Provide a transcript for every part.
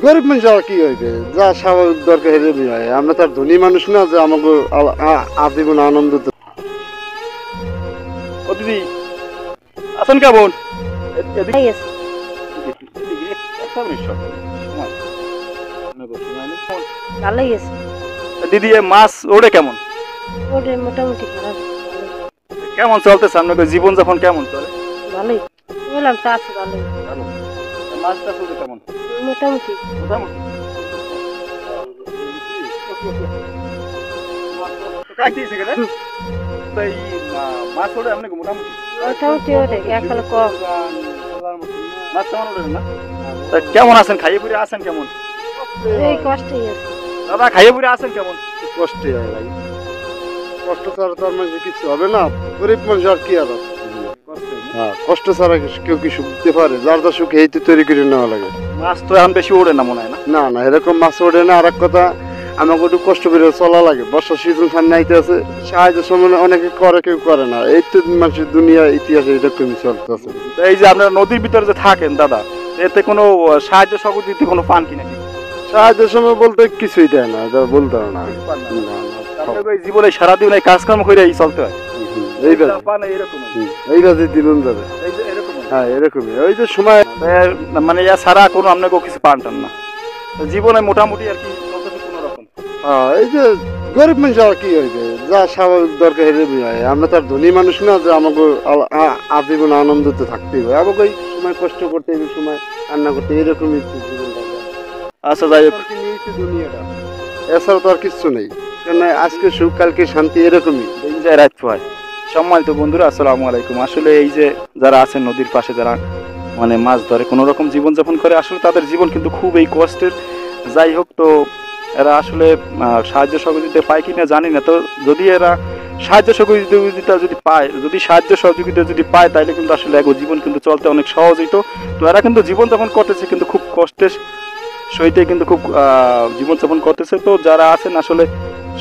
গরিব মানুষ আর কি হইবে, যা স্বাভাবিক দরকার হেরে হয়। আমরা তার ধনী মানুষ না যে আমাকে আজীবন আনন্দ ও দিদি আছেন কেমন? ভালোই আছে। দিদি এ মাছ ওড়ে কেমন? ওটা মোটামুটি খারাপ। কেমন চলতেছে আপনাদের জীবনযাপন কেমন চলে? ভালোই বললাম তো আছে ভালোই। ভালো। মাছটা চলতে কেমন? মোটামুটি মোটামুটি। কাটিয়েছে কেন? তাই মাছ ওড়ে আপনাকে মোটামুটি মোটামুটি ওঠে এককালে কম। মাছ কেমন ওড়ে না? তা কেমন আছেন? খাইয়ে পুরে আছেন কেমন? এই কষ্টই আছে। দাদা খাইয়ে পুরে আছেন কেমন? কষ্টে হয় ভাই। কষ্ট ছাড়া তো আর মানুষের কিছু হবে না। গরিব মানুষ আর কি আর আছে? হ্যাঁ, কষ্ট ছাড়া কেউ কি সুখ দিতে পারে? যার যা সুখ এই তো তৈরি করে নেওয়া লাগে। মাছ তো এখন বেশি ওড়ে না মনে হয় না? না না, এরকম মাছ ওঠে না। আর এক কথা, আমাকে একটু কষ্ট করে চলা লাগে। বর্ষা সিজন সামনে আইতে আছে, সাহায্য সময় অনেকে করে, কেউ করে না। এই তো মানুষের দুনিয়া ইতিহাসে এরকমই চলতেছে। তো এই যে আপনারা নদীর ভিতরে যে থাকেন দাদা, এতে কোনো সাহায্য সহযোগিতা কোনো পান কি নাকি? সাহায্য সময় বলতে কিছুই দেয় না, এটা বলতে হবে না। না, আপনাদের এই জীবনে সারাদিন এই কাজকর্ম করে চলতে হয়? এইভাবে এইভাবে জীবন যাবে। হ্যাঁ, এরকমই। ওই যে সময় মানে ইয়া ছাড়া কোনো আপনাকেও কিছু পান টান না, তো জীবনে মোটামুটি আর কি চলতেছে কোনো রকম। এই যে গরিব মানুষ আর কি হইবে, যা স্বাভাবিক দরকার হেরে হয়। আমরা তার ধনী মানুষ না যে আমাকে আজীবন আনন্দতে থাকতে হবে। আমাকে এই সময় কষ্ট করতে, এই সময় রান্না করতে, এরকমই জীবন। আচ্ছা যাই হোক, দুনিয়াটা এছাড়া তো আর কিচ্ছু নেই। কারণ আজকে সুখ, কালকে শান্তি, এরকমই। এই যে রাত হয়। সম্মানিত বন্ধুরা, আসসালামু আলাইকুম। আসলে এই যে যারা আছেন নদীর পাশে, যারা মানে মাছ ধরে কোনো রকম জীবনযাপন করে, আসলে তাদের জীবন কিন্তু খুব এই কষ্টের। যাই হোক, তো এরা আসলে সাহায্য সহযোগিতা পায় কিনা জানি না। তো যদি এরা সাহায্য সহযোগিতা যদি পায়, যদি সাহায্য সহযোগিতা যদি পায়, তাহলে কিন্তু আসলে এক জীবন কিন্তু চলতে অনেক সহজ হইতো। তো এরা কিন্তু জীবনযাপন করতেছে কিন্তু খুব কষ্টের সহিতে, কিন্তু খুব জীবনযাপন করতেছে। তো যারা আছেন আসলে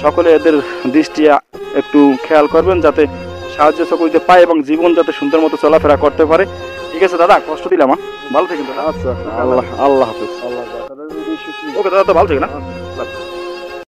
সকলে এদের দৃষ্টি একটু খেয়াল করবেন, যাতে সাহায্য সহযোগিতা পায় এবং জীবন যাতে সুন্দর মতো চলাফেরা করতে পারে। ঠিক আছে দাদা, কষ্ট দিলাম। ভালো থাকেন দাদা। আচ্ছা, আল্লাহ আল্লাহ হাফেজ। ওকে দাদা, তো ভালো থাকেন না।